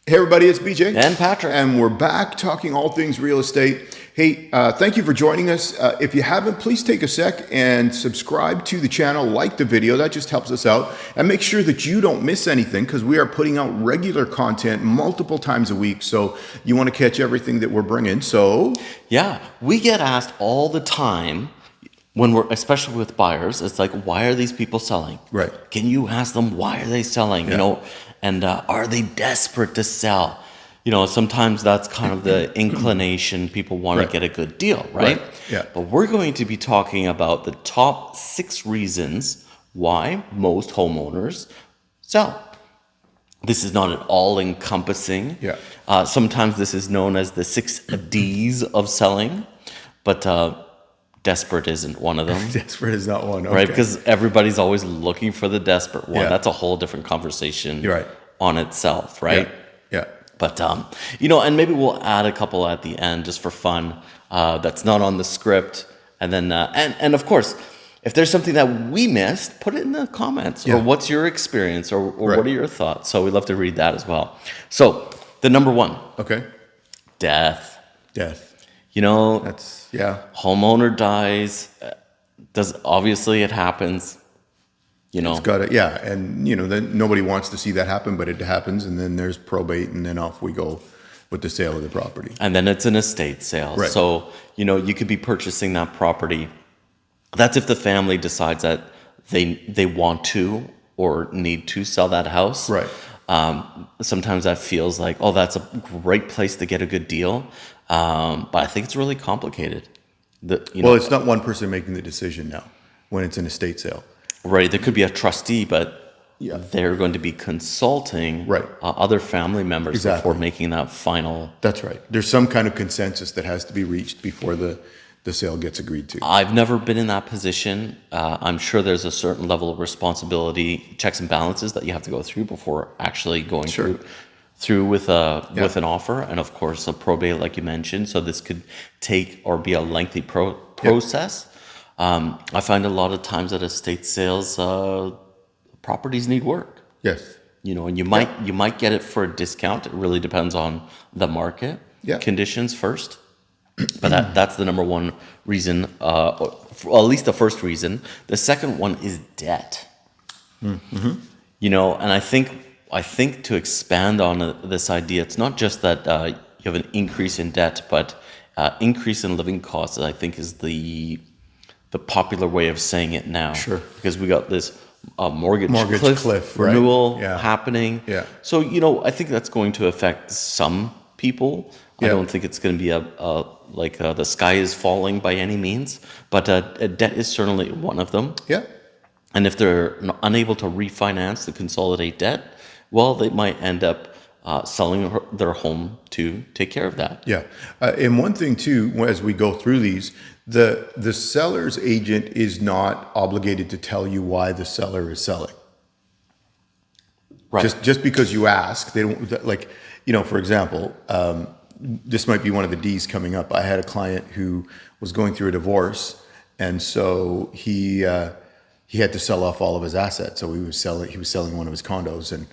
Hey everybody, it's BJ and Patrick, and we're back talking all things real estate. Hey, thank you for joining us. If you haven't, please take a sec and subscribe to the channel, like the video. That just helps us out, and make sure that you don't miss anything because we are putting out regular content multiple times a week. So you want to catch everything that we're bringing. So yeah, we get asked all the time when we're, especially with buyers, it's like, why are these people selling? Right. Can you ask them why are they selling? Yeah. You know, and are they desperate to sell? You know, sometimes that's kind of the inclination. People want to get a good deal, right? Yeah. But we're going to be talking about the top 6 reasons why most homeowners sell. This is not an all-encompassing. Yeah. Sometimes this is known as the 6 Ds of selling, but desperate isn't one of them. Desperate is not one, okay. Right? Because everybody's always looking for the desperate one. Yeah. That's a whole different conversation. You're right. On itself, right? Yeah. But, you know, and maybe we'll add a couple at the end just for fun that's not on the script. And then, and of course, if there's something that we missed, put it in the comments. Yeah. Or what's your experience? Or what are your thoughts? So we'd love to read that as well. So the number 1. Okay. Death. You know, That's, yeah. Homeowner dies. Obviously it happens. You know, It's got to, yeah, and you know, then nobody wants to see that happen, but it happens, and then there's probate, and then off we go with the sale of the property. And then it's an estate sale. Right. So, you know, you could be purchasing that property. That's if the family decides that they want to or need to sell that house. Right. Sometimes that feels like, oh, that's a great place to get a good deal. But I think it's really complicated. Well, it's not one person making the decision now when it's an estate sale. Right. There could be a trustee, but they're going to be consulting other family members before making that final. That's right. There's some kind of consensus that has to be reached before the sale gets agreed to. I've never been in that position. I'm sure there's a certain level of responsibility, checks and balances that you have to go through before actually going through with an offer, and of course a probate, like you mentioned. So this could take or be a lengthy process. I find a lot of times at estate sales, properties need work. Yes. You know, and you might get it for a discount. It really depends on the market conditions first. But that's the number 1 reason, or at least the first reason. The second one is debt. Mm-hmm. You know, and I think to expand on this idea, it's not just that you have an increase in debt, but increase in living costs, I think, is the popular way of saying it now. Sure. Because we got this mortgage cliff right? renewal happening. Yeah. So, you know, I think that's going to affect some people. I don't think it's going to be the sky is falling by any means, but debt is certainly one of them. Yeah. And if they're unable to refinance to consolidate debt, well, they might end up selling their home to take care of that. Yeah. And one thing too, as we go through these, the seller's agent is not obligated to tell you why the seller is selling. Right. Just because you ask, they don't, like, you know, for example, this might be one of the D's coming up. I had a client who was going through a divorce, and so he had to sell off all of his assets. So he was selling one of his condos, and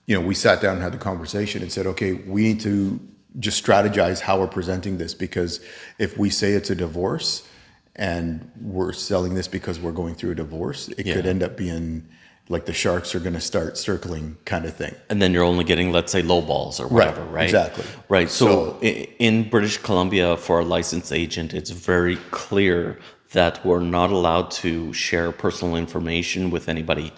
you know, we sat down and had the conversation and said, okay, we need to just strategize how we're presenting this, because if we say it's a divorce and we're selling this because we're going through a divorce, it could end up being like the sharks are going to start circling kind of thing. And then you're only getting, let's say, low balls or whatever, right? Exactly. Right. So in British Columbia, for a licensed agent, it's very clear that we're not allowed to share personal information with anybody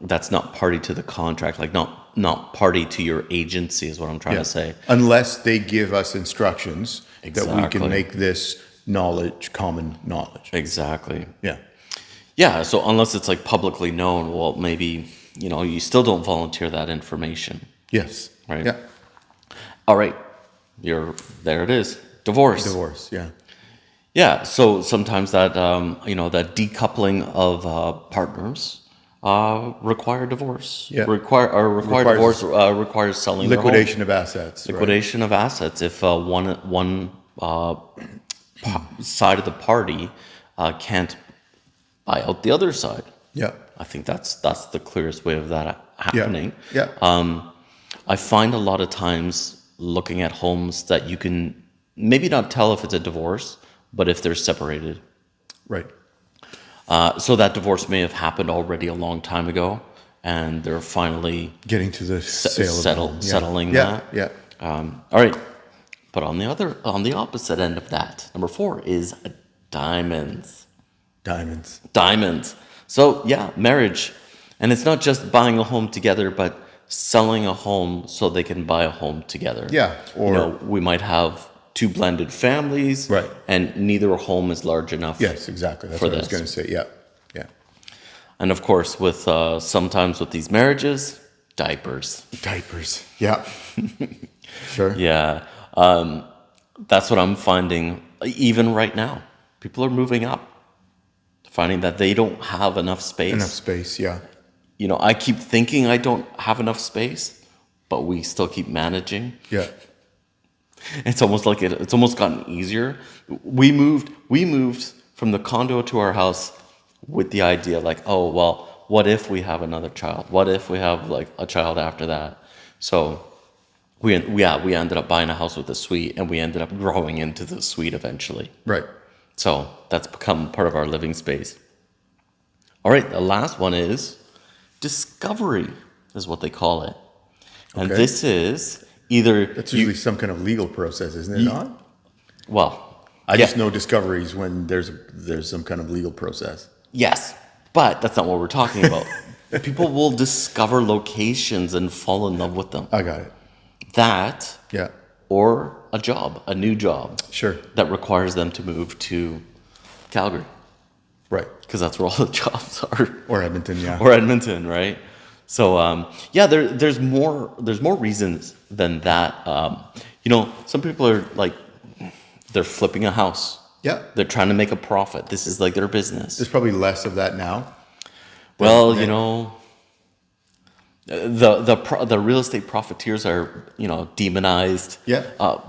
that's not party to the contract, like not party to your agency is what I'm trying to say. Unless they give us instructions that we can make this knowledge common knowledge. Exactly. Yeah. Yeah, so unless it's like publicly known, well, maybe, you know, you still don't volunteer that information. Yes. Right? Yeah. All right. There it is. Divorce. Yeah. Yeah, so sometimes that, you know, that decoupling of partners require divorce. Yeah. Divorce requires selling liquidation of assets. Liquidation of assets. If one side of the party can't buy out the other side. Yeah. I think that's the clearest way of that happening. Yeah. I find a lot of times looking at homes that you can maybe not tell if it's a divorce, but if they're separated. Right. So that divorce may have happened already a long time ago, and they're finally Getting to the sale of the home. Yeah. settling Yeah. that. Yeah. All right, but on the opposite end of that, number 4 is diamonds. Diamonds. Diamonds. So yeah, marriage, and it's not just buying a home together, but selling a home so they can buy a home together. Yeah, or- we might have 2 blended families, Right. and neither home is large enough. Yes, exactly. That's For what I was this. going to say. Yeah. Yeah. And of course, with sometimes with these marriages, diapers. Diapers. Yeah. Sure. Yeah, that's what I'm finding. Even right now, people are moving up, finding that they don't have enough space. Enough space. Yeah. I keep thinking I don't have enough space, but we still keep managing. Yeah. It's almost like it's almost gotten easier. We moved from the condo to our house with the idea like, oh well, what if we have another child? What if we have like a child after that? So we ended up buying a house with a suite, and we ended up growing into the suite eventually. Right. So that's become part of our living space. All right, the last one is discovery, is what they call it. And Okay. this is either That's usually some kind of legal process, isn't it not? well, I yeah, just know discoveries when there's some kind of legal process. yes, but that's not what we're talking about. People will discover locations and fall in love with them. I got it. That Yeah. or a new job Sure. that requires them to move to Calgary, Right. because that's where all the jobs are. Or Edmonton. Yeah. Or Edmonton, right? So yeah, there's more reasons than that. Some people are like, they're flipping a house. Yeah. They're trying to make a profit. This is like their business. There's probably less of that now. Well, the real estate profiteers are demonized. Yeah.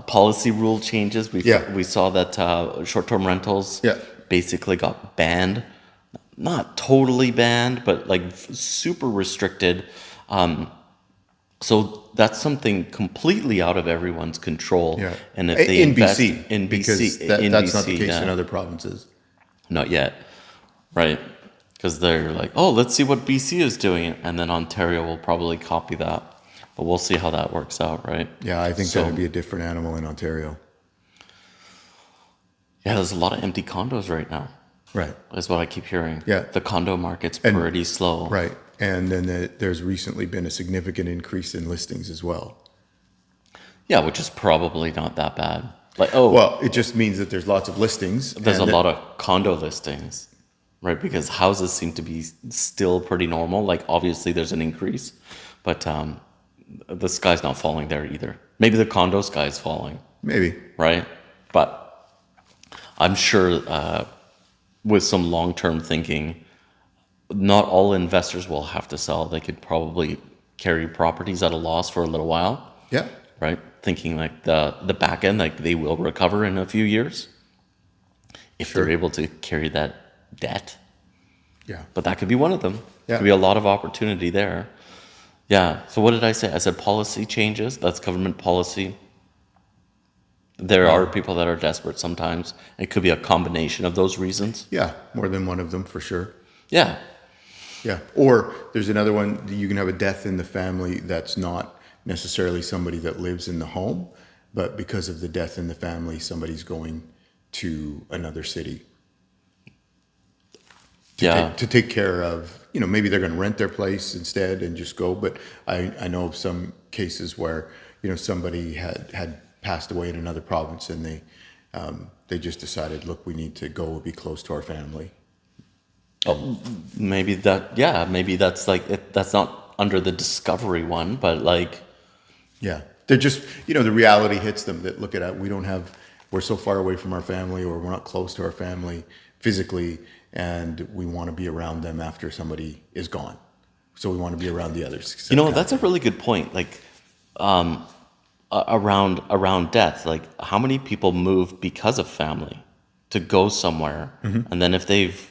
Policy rule changes. Yeah. We saw that short-term rentals Yeah. basically got banned. Not totally banned, but like super restricted. So that's something completely out of everyone's control. Yeah. And if they in invest BC, in because BC, that's not the case yeah. in other provinces. Not yet, right? Because they're like, oh, let's see what BC is doing, and then Ontario will probably copy that. But we'll see how that works out, right? Yeah, I think So- that would be a different animal in Ontario. Yeah, there's a lot of empty condos right now, Right. is what I keep hearing. Yeah. The condo market's And- pretty slow. Right. And then there's recently been a significant increase in listings as well. Yeah, which is probably not that bad. Like, oh, Well, it just means that there's lots of listings. there's a and lot of condo listings, right? Because houses seem to be still pretty normal. Like, obviously, there's an increase, but the sky's not falling there either. Maybe the condo sky is falling, Maybe. right? But I'm sure with some long-term thinking, not all investors will have to sell. They could probably carry properties at a loss for a little while, Yeah. right? Thinking like the back end, like they will recover in a few years if they're able to carry that debt. Yeah. But that could be one of them. Yeah. Could be a lot of opportunity there. Yeah. So what did I say? I said policy changes. That's government policy. There are people that are desperate sometimes. It could be a combination of those reasons. Yeah. More than one of them for sure. Yeah. Yeah. Or there's another one. You can have a death in the family that's not necessarily somebody that lives in the home, but because of the death in the family, somebody's going to another city to take care of, maybe they're going to rent their place instead and just go. But I know of some cases where, somebody had passed away in another province, and they just decided, look, we need to go be close to our family. Oh, maybe that's like that's not under the discovery one, but like, Yeah. They're just, the reality hits them that look at it, we're so far away from our family, or we're not close to our family physically, and we want to be around them after somebody is gone. So we want to be around the others. that's a really good point. Like, around death, like how many people move because of family to go somewhere, and then if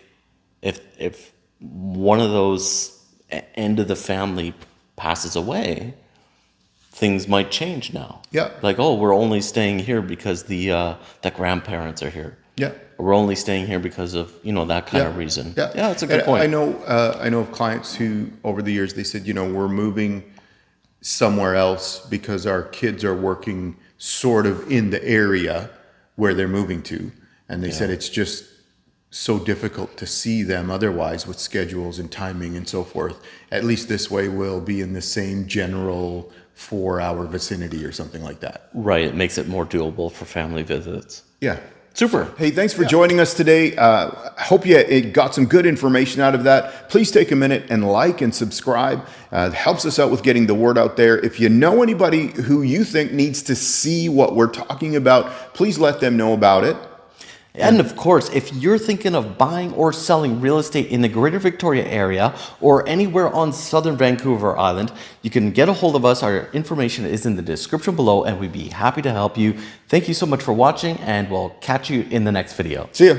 one of those end of the family passes away, things might change now. Yeah. Like, oh, we're only staying here because the grandparents are here. Yeah. We're only staying here because of, that kind of reason. Yeah, it's a good And point. I know of clients who, over the years, they said, we're moving somewhere else because our kids are working sort of in the area where they're moving to. And they said it's just so difficult to see them otherwise with schedules and timing and so forth. At least this way we'll be in the same general 4-hour vicinity or something like that. Right. It makes it more doable for family visits. Yeah. Super. Hey, thanks for joining us today. I hope you got some good information out of that. Please take a minute and like and subscribe. It helps us out with getting the word out there. If you know anybody who you think needs to see what we're talking about, please let them know about it. And of course, if you're thinking of buying or selling real estate in the Greater Victoria area or anywhere on Southern Vancouver Island, you can get a hold of us. Our information is in the description below, and we'd be happy to help you. Thank you so much for watching, and we'll catch you in the next video. See ya.